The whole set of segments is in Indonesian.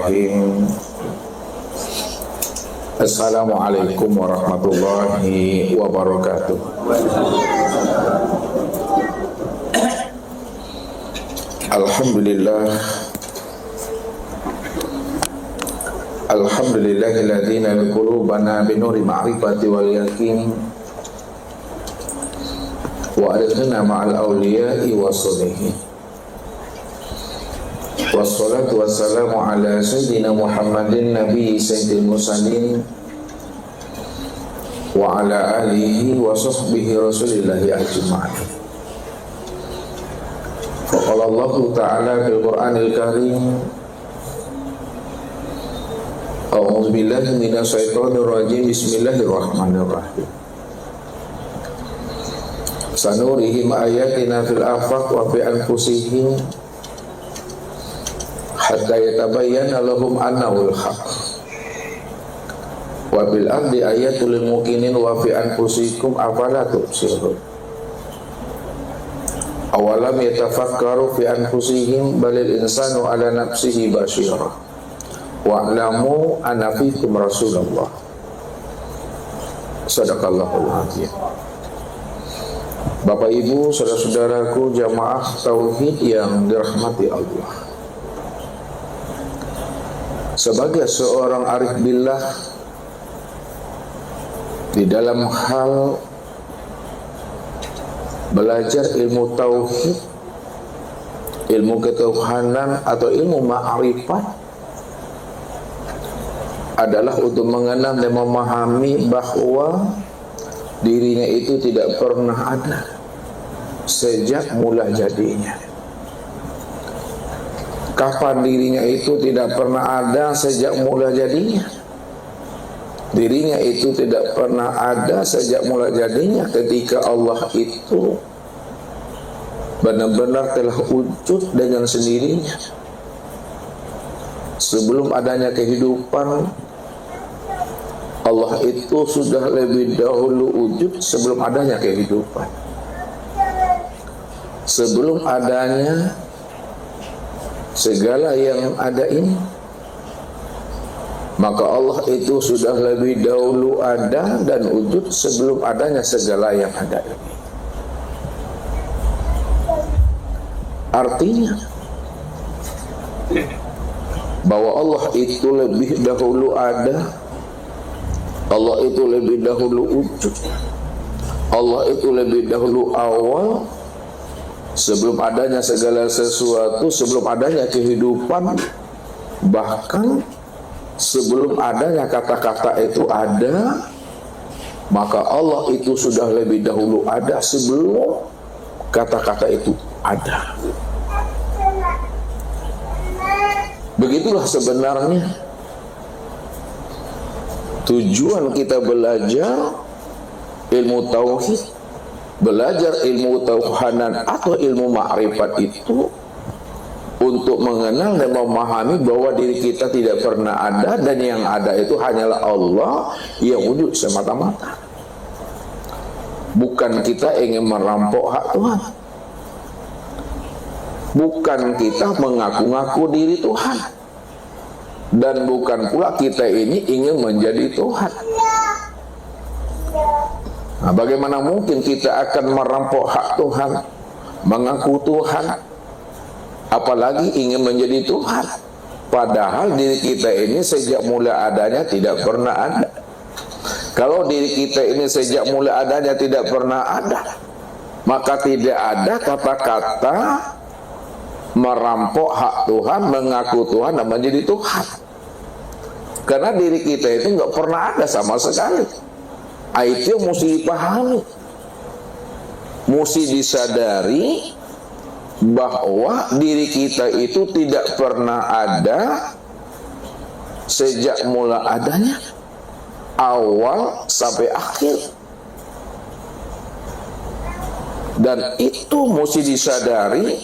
Bismillahirrahmanirrahim. Assalamualaikum warahmatullahi wabarakatuh. Alhamdulillah. Alhamdulillahilladzi qulubana binuri ma'rifati wal yakin wa adkhilna ma'al awliya'i wassalihin. Wassalatu wassalamu ala sayyidina Muhammadin nabi sayyidil mursalin wa ala alihi wa sahbihi rasulillahi ajma'in. Faqala Allah ta'ala fil Qur'anil Karim, a'udzu billahi minasy syaithanir rajim, bismillahirrahmanirrahim. Sanurihim ayatina fil afaq wa fi anfusihim hatta yatabayyana lahum annahul haqq wa bil ardi ayatul lil muqinin wa fi anfusikum afala tubsirun. Awalam yatafakkaru fi anfusihim balil insanu ala nafsihi basyirah wa'lamu anna fikum rasulullah. Sadaqallahul azim. Bapak Ibu, saudara-saudaraku jamaah tauhid yang dirahmati Allah. Sebagai seorang arif billah, di dalam hal belajar ilmu tauhid, ilmu ketuhanan atau ilmu ma'rifat adalah untuk mengenal dan memahami bahwa dirinya itu tidak pernah ada sejak mula jadinya. Kapan dirinya itu tidak pernah ada sejak mula jadinya? Dirinya itu tidak pernah ada sejak mula jadinya ketika Allah itu benar-benar telah wujud dengan sendirinya. Sebelum adanya kehidupan, Allah itu sudah lebih dahulu wujud sebelum adanya kehidupan. Sebelum adanya segala yang ada ini, maka Allah itu sudah lebih dahulu ada dan wujud sebelum adanya segala yang ada ini. Artinya bahwa Allah itu lebih dahulu ada, Allah itu lebih dahulu wujud, Allah itu lebih dahulu awal sebelum adanya segala sesuatu, sebelum adanya kehidupan, bahkan sebelum adanya kata-kata itu ada, maka Allah itu sudah lebih dahulu ada sebelum kata-kata itu ada. Begitulah sebenarnya tujuan kita belajar ilmu tauhid, belajar ilmu tauhanan atau ilmu ma'rifat itu untuk mengenal dan memahami bahwa diri kita tidak pernah ada dan yang ada itu hanyalah Allah yang wujud semata-mata. Bukan kita ingin merampok hak Tuhan, bukan kita mengaku-ngaku diri Tuhan, dan bukan pula kita ini ingin menjadi Tuhan. Nah, bagaimana mungkin kita akan merampok hak Tuhan, mengaku Tuhan, apalagi ingin menjadi Tuhan? Padahal diri kita ini sejak mula adanya tidak pernah ada. Kalau diri kita ini sejak mula adanya tidak pernah ada, maka tidak ada kata-kata merampok hak Tuhan, mengaku Tuhan dan menjadi Tuhan. Karena diri kita itu nggak pernah ada sama sekali. Itu mesti dipahami, mesti disadari bahwa diri kita itu tidak pernah ada sejak mula adanya, awal sampai akhir. Dan itu mesti disadari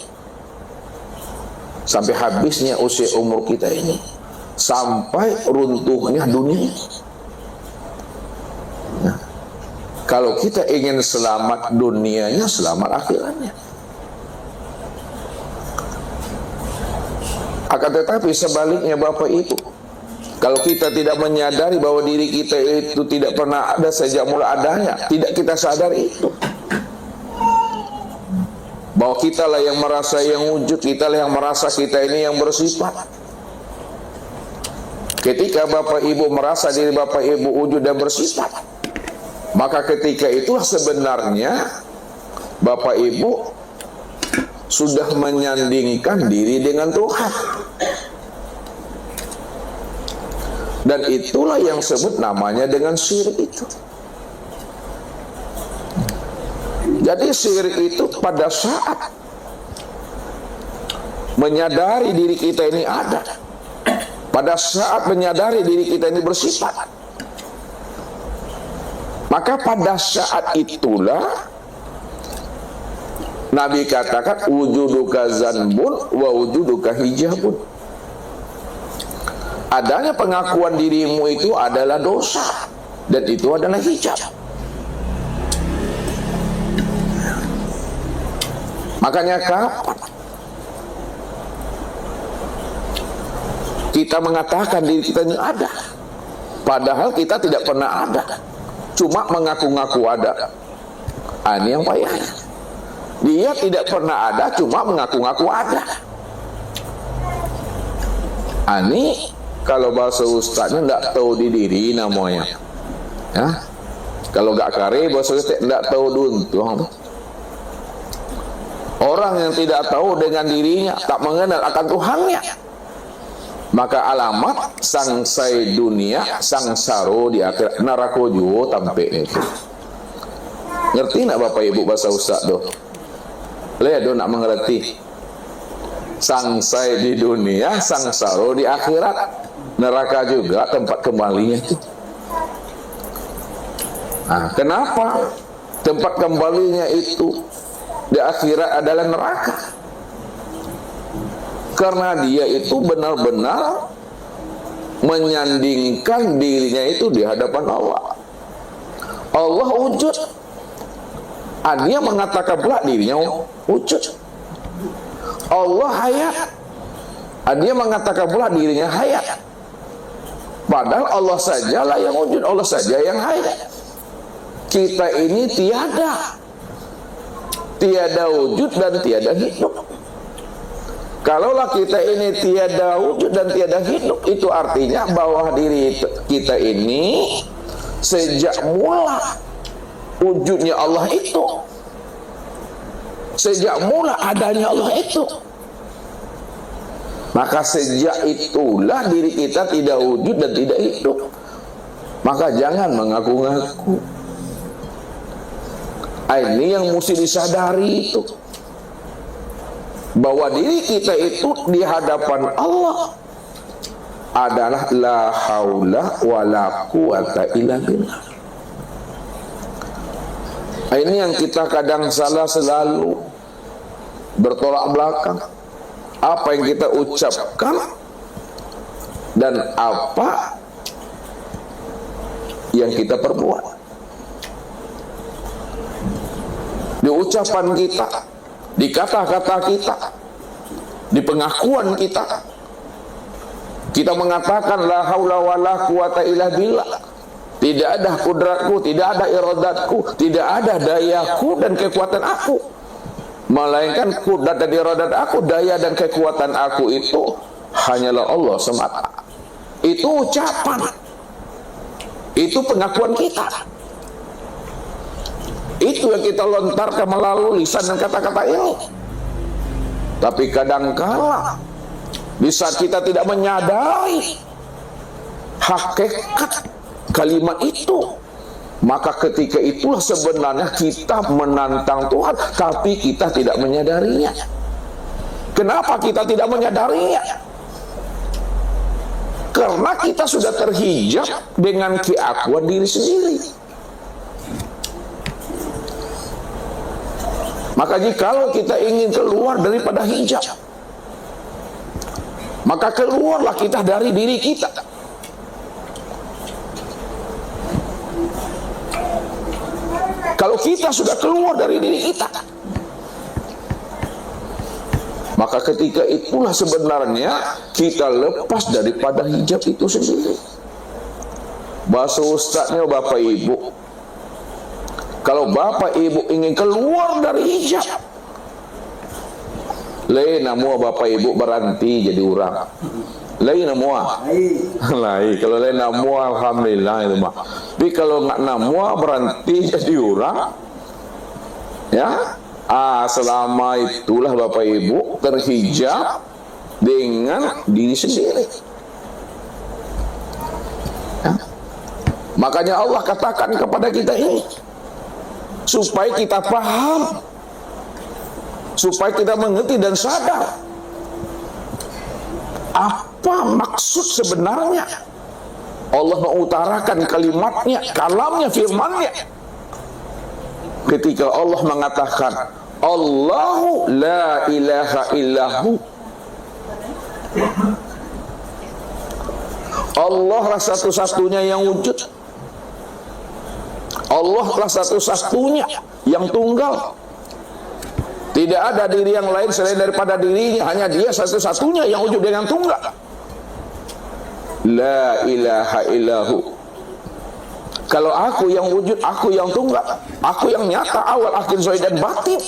sampai habisnya usia umur kita ini, sampai runtuhnya dunia. Nah, kalau kita ingin selamat dunianya, selamat akhiratnya. Akan tetapi sebaliknya Bapak Ibu, kalau kita tidak menyadari bahwa diri kita itu tidak pernah ada sejak mula adanya, tidak kita sadar itu, bahwa kitalah yang merasa yang wujud, kitalah yang merasa kita ini yang bersifat. Ketika Bapak Ibu merasa diri Bapak Ibu wujud dan bersifat, maka ketika itulah sebenarnya Bapak Ibu sudah menyandingkan diri dengan Tuhan. Dan itulah yang sebut namanya dengan syirik itu. Jadi syirik itu pada saat menyadari diri kita ini ada, pada saat menyadari diri kita ini bersifat, maka pada saat itulah Nabi katakan wujuduka zanbun wa wujuduka hijabun. Adanya pengakuan dirimu itu adalah dosa dan itu adalah hijab. Makanya kapan kita mengatakan diri kita ini ada, padahal kita tidak pernah ada, cuma mengaku-ngaku ada. Ini yang payahnya. Dia tidak pernah ada, cuma mengaku-ngaku ada. Ini kalau bahasa ustaznya tidak tahu di diri namanya. Ya? Kalau gak kare bahasa ustaz tidak tahu duntuang. Orang yang tidak tahu dengan dirinya, tak mengenal akan Tuhannya, maka alamat sangsai dunia, sangsaro di akhirat, narakojo tampe itu. Ngerti nak Bapak Ibu bahasa ustaz tuh? Lihat nak mengerti. Sangsai di dunia, sangsaro di akhirat. Neraka juga tempat kembalinya itu. Nah, kenapa tempat kembalinya itu di akhirat adalah neraka? Karena dia itu benar-benar menyandingkan dirinya itu di hadapan Allah. Allah wujud. Dia mengatakan pula dirinya wujud. Allah hayat. Dia mengatakan pula dirinya hayat. Padahal Allah sajalah yang wujud, Allah saja yang hayat. Kita ini tiada wujud dan tiada hidup. Kalaulah kita ini tiada wujud dan tiada hidup, itu artinya bahwa diri kita ini sejak mula wujudnya Allah itu, sejak mula adanya Allah itu, maka sejak itulah diri kita tidak wujud dan tidak hidup. Maka jangan mengaku-ngaku. Ini yang mesti disadari itu, bahwa diri kita itu di hadapan Allah adalah la haula wala quwata illa billah. Ini yang kita kadang salah selalu, bertolak belakang. Apa yang kita ucapkan dan apa yang kita perbuat. Di ucapan kita, di kata-kata kita, di pengakuan kita, kita mengatakan la haula wala quwata illa billah. Tidak ada kudratku, tidak ada iradatku, tidak ada dayaku dan kekuatan aku, melainkan kudrat dan iradat aku, daya dan kekuatan aku itu hanyalah Allah semata. Itu ucapan, itu pengakuan kita, itu yang kita lontarkan melalui lisan dan kata-kata ini. Tapi kadangkala di saat kita tidak menyadari hakikat kalimat itu, maka ketika itulah sebenarnya kita menantang Tuhan, tapi kita tidak menyadarinya. Kenapa kita tidak menyadarinya? Karena kita sudah terhijab dengan keakuan diri sendiri. Maka jikalau kita ingin keluar daripada hijab, maka keluarlah kita dari diri kita. Kalau kita sudah keluar dari diri kita, Maka ketika itulah sebenarnya kita lepas daripada hijab itu sendiri. Bahasa ustaznya Bapak Ibu, kalau Bapak Ibu ingin keluar dari hijab, lain nama Bapak Ibu berhenti jadi orang. Lain nama. Lain. Kalau lain nama alhamdulillah itu mah. Tapi kalau nggak nama berhenti jadi orang, ya. Selama itulah Bapak Ibu terhijab dengan diri sendiri. Ya. Makanya Allah katakan kepada kita ini supaya kita paham, supaya kita mengerti dan sadar apa maksud sebenarnya Allah mengutarakan kalimatnya, kalamnya, firmannya. Ketika Allah mengatakan Allahu la ilaha illahu, Allah lah satu-satunya yang wujud, Allah lah satu-satunya yang tunggal. Tidak ada diri yang lain selain daripada dirinya, hanya Dia satu-satunya yang wujud dengan tunggal. La ilaha illahu. Kalau aku yang wujud, aku yang tunggal, aku yang nyata, awal, akhir, zahir dan batin.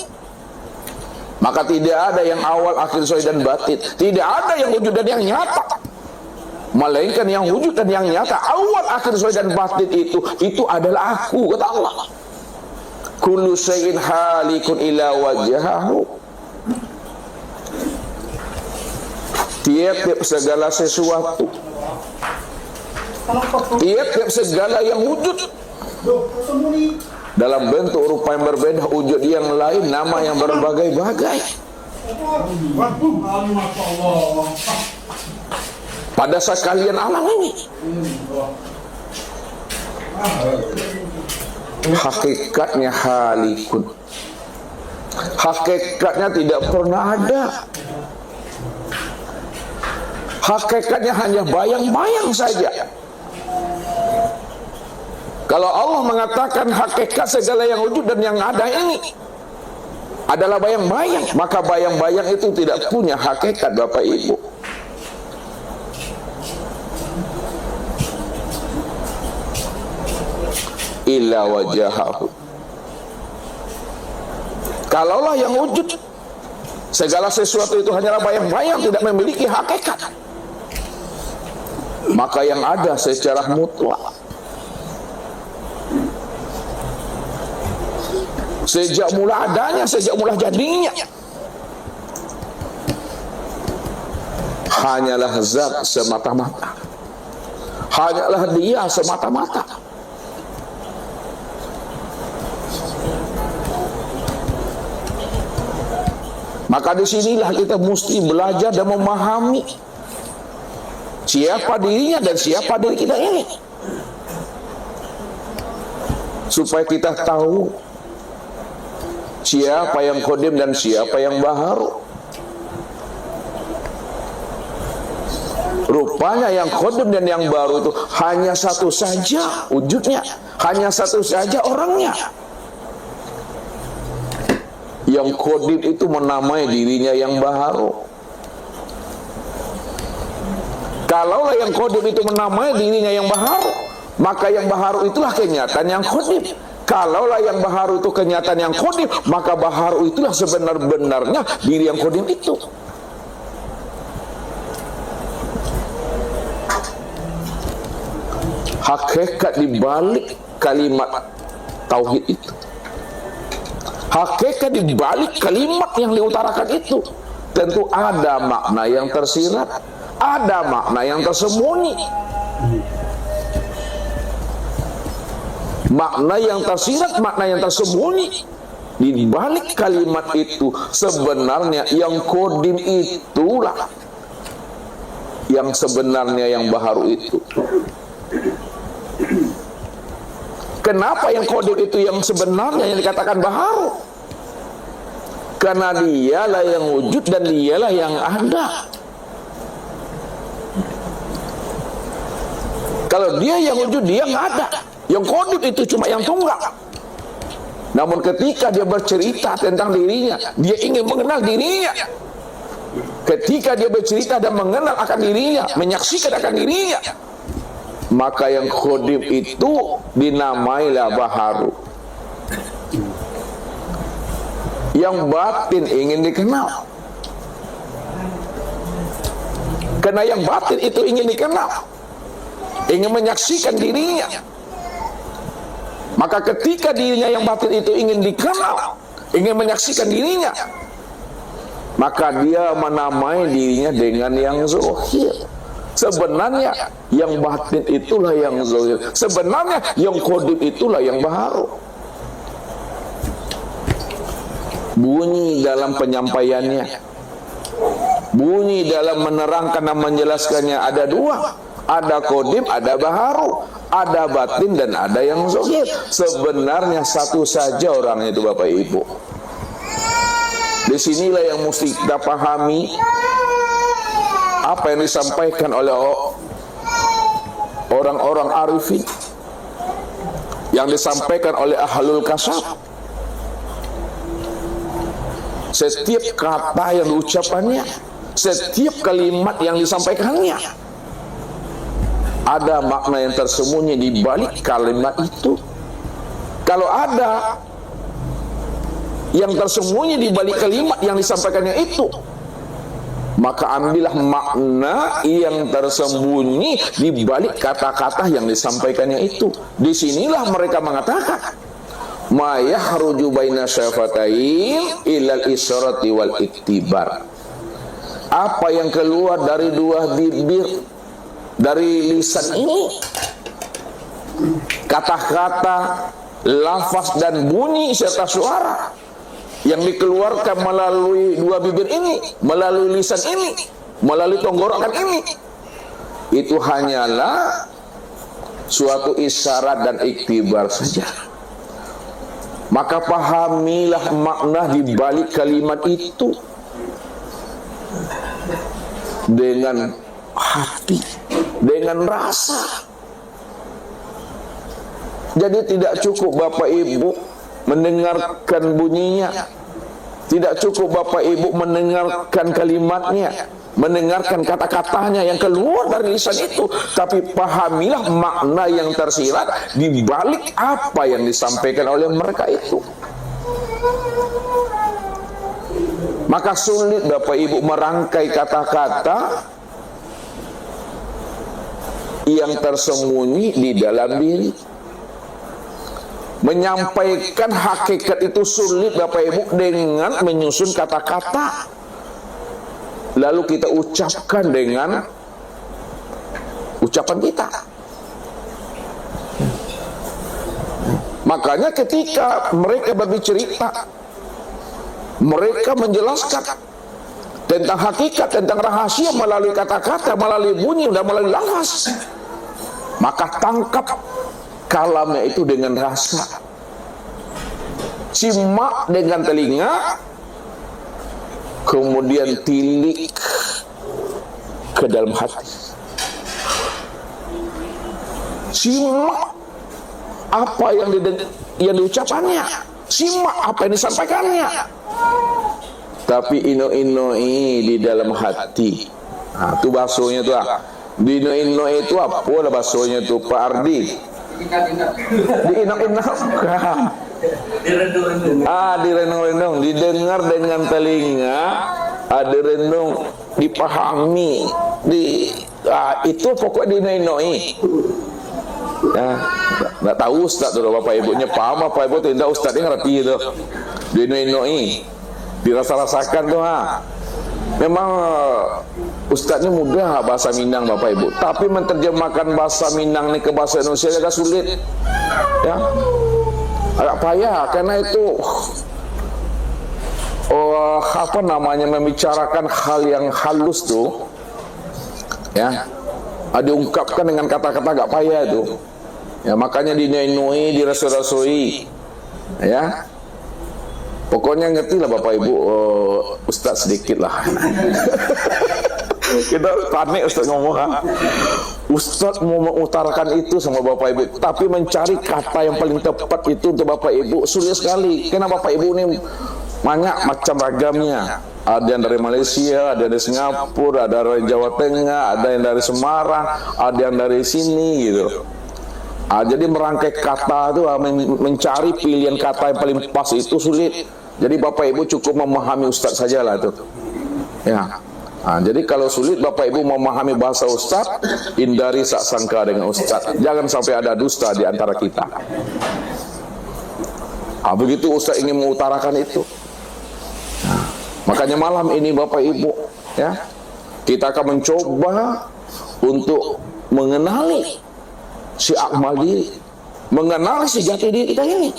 Maka tidak ada yang awal, akhir, zahir dan batin. Tidak ada yang wujud dan yang nyata, melainkan yang wujud dan yang nyata, awal, akhir, zahir dan batin itu adalah aku, kata Allah. Kullu syai'in halikun ila wajhahu. Tiap-tiap segala sesuatu, tiap-tiap segala yang wujud dalam bentuk rupa yang berbeda, wujud yang lain, nama yang berbagai-bagai, pada sekalian alam ini, hakikatnya halikun, hakikatnya tidak pernah ada, hakikatnya hanya bayang-bayang saja. Kalau Allah mengatakan hakikat segala yang wujud dan yang ada ini adalah bayang-bayang, maka bayang-bayang itu tidak punya hakikat, Bapak Ibu. Illa wajahahu. Kalaulah yang wujud segala sesuatu itu hanyalah bayang-bayang, tidak memiliki hakikat, maka yang ada secara mutlak, sejak mula adanya, sejak mula jadinya, hanyalah zat semata-mata, hanyalah Dia semata-mata. Maka disinilah kita mesti belajar dan memahami siapa dirinya dan siapa diri kita ini, supaya kita tahu siapa yang qadim dan siapa yang baharu. Rupanya yang qadim dan yang baru itu hanya satu saja wujudnya, hanya satu saja orangnya. Yang qadim itu menamai dirinya yang baharu. Kalaulah yang qadim itu menamai dirinya yang baharu, maka yang baharu itulah kenyataan yang qadim. Kalaulah yang baharu itu kenyataan yang qadim, maka baharu itulah sebenar-benarnya diri yang qadim itu. Hakikat di balik kalimat tauhid itu, hakikat di balik kalimat yang diutarakan itu, tentu ada makna yang tersirat, ada makna yang tersembunyi. Makna yang tersirat, makna yang tersembunyi di balik kalimat itu, sebenarnya yang qadim itulah yang sebenarnya yang baharu itu. Kenapa yang qadim itu yang sebenarnya yang dikatakan baharu? Karena Dialah yang wujud dan Dialah yang ada. Kalau Dia yang wujud, Dia nggak ada. Yang qadim itu cuma yang tunggal. Namun ketika Dia bercerita tentang dirinya, Dia ingin mengenal dirinya, ketika dia bercerita dan mengenal akan dirinya, menyaksikan akan dirinya, maka yang khodim itu dinamailah baharu. Yang batin ingin dikenal, karena yang batin itu ingin dikenal, ingin menyaksikan dirinya. Maka ketika dirinya yang batin itu ingin dikenal, ingin menyaksikan dirinya, maka dia menamai dirinya dengan yang zahir. Sebenarnya yang batin itulah yang zahir. Sebenarnya yang khodim itulah yang baharu. Bunyi dalam penyampaiannya, bunyi dalam menerangkan dan menjelaskannya ada dua. Ada khodim, ada baharu, ada batin dan ada yang zahir. Sebenarnya satu saja orangnya itu Bapak Ibu. Disinilah yang mesti kita pahami apa yang disampaikan oleh orang-orang arifin, yang disampaikan oleh ahlul kasab. Setiap kata yang diucapannya, setiap kalimat yang disampaikannya, ada makna yang tersembunyi di balik kalimat itu. Kalau ada yang tersembunyi di balik kalimat yang disampaikannya itu, maka ambillah makna yang tersembunyi di balik kata-kata yang disampaikannya itu. Disinilah mereka mengatakan, ma yahruju baina syafatain ilal isyarati wal iktibar. Apa yang keluar dari dua bibir, dari lisan ini, kata-kata, lafaz dan bunyi serta suara yang dikeluarkan melalui dua bibir ini, melalui lisan ini, melalui tenggorokan ini, itu hanyalah suatu isyarat dan iktibar saja. Maka pahamilah makna di balik kalimat itu dengan hati, dengan rasa. Jadi tidak cukup Bapak Ibu mendengarkan bunyinya, tidak cukup Bapak Ibu mendengarkan kalimatnya, mendengarkan kata-katanya yang keluar dari lisan itu, tapi pahamilah makna yang tersirat di balik apa yang disampaikan oleh mereka itu. Maka sulit Bapak Ibu merangkai kata-kata yang tersembunyi di dalam diri. Menyampaikan hakikat itu sulit Bapak Ibu dengan menyusun kata-kata, lalu kita ucapkan dengan ucapan kita. Makanya ketika mereka berbicara, mereka menjelaskan tentang hakikat, tentang rahasia melalui kata-kata, melalui bunyi dan melalui lafaz, maka tangkap kalamnya itu dengan rasa, simak dengan telinga, kemudian tilik ke dalam hati. Simak apa yang diucapannya, simak apa yang disampaikannya, tapi ino-inoi di dalam hati. Nah, itu bahasanya tuh. Di ino-inoi itu apa lah bahasanya tuh Pak Ardi? Diinak-inakkan. Direnung-renung, didengar dengan telinga, direnung, dipahami, itu pokoknya dinoi-noi. Ya, nggak tahu Ustaz tuh Bapak Ibunya paham apa Ibu tidak, Ustaznya ngerti itu. Dinoi-noi, dirasa-rasakan tuh. Memang Ustaznya mudah bahasa Minang Bapak Ibu, tapi menerjemahkan bahasa Minang ini ke bahasa Indonesia agak sulit. Ya, agak payah karena itu membicarakan hal yang halus tuh, ya, diungkapkan dengan kata-kata agak payah itu. Ya, makanya dinoi-noi, dirasui-rasui, ya. Pokoknya ngerti lah Bapak Ibu, Ustaz sedikit lah. Kita panik Ustaz ngomong, Ustaz mau mengutarakan itu sama Bapak Ibu, tapi mencari kata yang paling tepat itu untuk Bapak Ibu sulit sekali. Karena Bapak Ibu ini banyak macam ragamnya. Ada yang dari Malaysia, ada yang dari Singapura, ada dari Jawa Tengah, ada yang dari Semarang, ada yang dari sini gitu. Jadi merangkai kata itu, mencari pilihan kata yang paling pas itu sulit. Jadi Bapak Ibu cukup memahami Ustaz sajalah itu. Ya. Jadi kalau sulit Bapak Ibu memahami bahasa Ustaz, hindari saksangka dengan Ustaz. Jangan sampai ada dusta di antara kita. Begitu Ustaz ingin mengutarakan itu. Makanya malam ini Bapak Ibu, ya, kita akan mencoba untuk mengenali si akmal diri, mengenali si jati diri kita ini,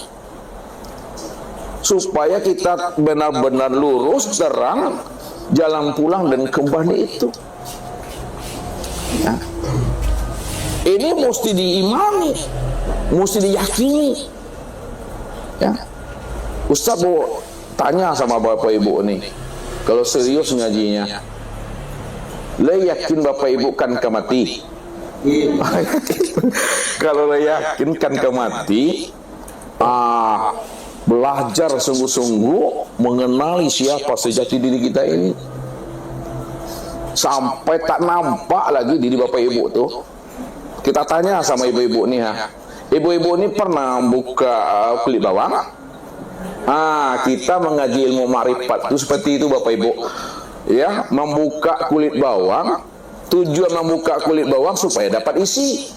supaya kita benar-benar lurus, terang, jalan pulang dan kembali itu. Ya. Ini mesti diimani, mesti diyakini. Ya. Ustaz mau tanya sama Bapak Ibu nih, kalau serius ngajinya, le yakin Bapak Ibu kan kemati? Kalau le yakin kan kemati, belajar sungguh-sungguh mengenali siapa sejati diri kita ini, sampai tak nampak lagi diri Bapak Ibu tuh. Kita tanya sama ibu-ibu nih, ibu-ibu ini pernah buka kulit bawang? Kita mengaji ilmu ma'rifat itu seperti itu Bapak Ibu, ya, membuka kulit bawang. Tujuan membuka kulit bawang supaya dapat isi.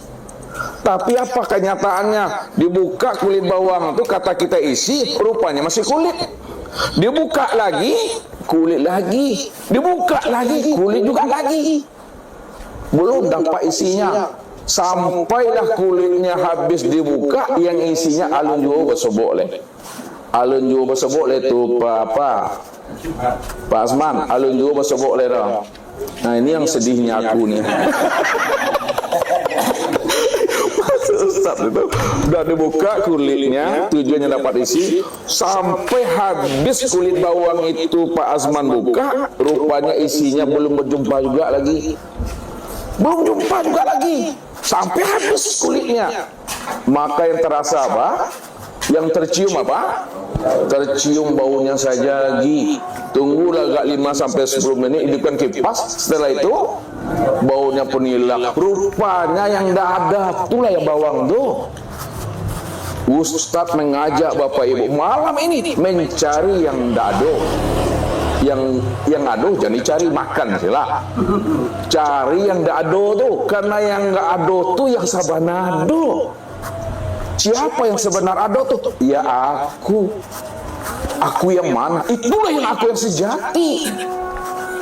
Tapi apa kenyataannya? Dibuka kulit bawang itu kata kita isi, rupanya masih kulit. Dibuka lagi, kulit lagi. Dibuka lagi, kulit juga lagi. Belum dapat isinya. Sampailah kulitnya habis dibuka, yang isinya alun juga bersobok leh. Alun juga bersobok leh tu Pak Asman, alun juga bersobok leh dah. Nah ini yang sedihnya aku nih. Ustaz itu udah dibuka kulitnya, tujuannya dapat isi, sampai habis kulit bawang itu Pak Azman buka, rupanya isinya belum berjumpa juga lagi. Belum jumpa juga lagi, sampai habis kulitnya. Maka yang terasa apa? Yang tercium apa? Tercium baunya saja lagi. Tunggulah agak 5-10 menit, hidupkan kipas. Setelah itu baunya pun hilang. Rupanya yang tidak ada itulah yang bawang tuh. Ustaz mengajak Bapak Ibu malam ini mencari yang tidak ada. Yang ada jangan dicari, makan sila. Cari yang tidak ada tuh, karena yang tidak ada tuh yang sabanado. Siapa yang sebenar ada tuh? Ya aku. Aku yang mana? Itulah yang aku yang sejati.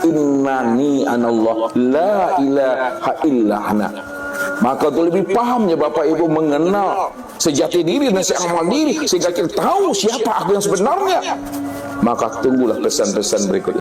Innani anallah la ilaha illa ana. Maka itu lebih pahamnya Bapak Ibu mengenal sejati diri dan seamal diri, sehingga kita tahu siapa aku yang sebenarnya. Maka tunggulah pesan-pesan berikut.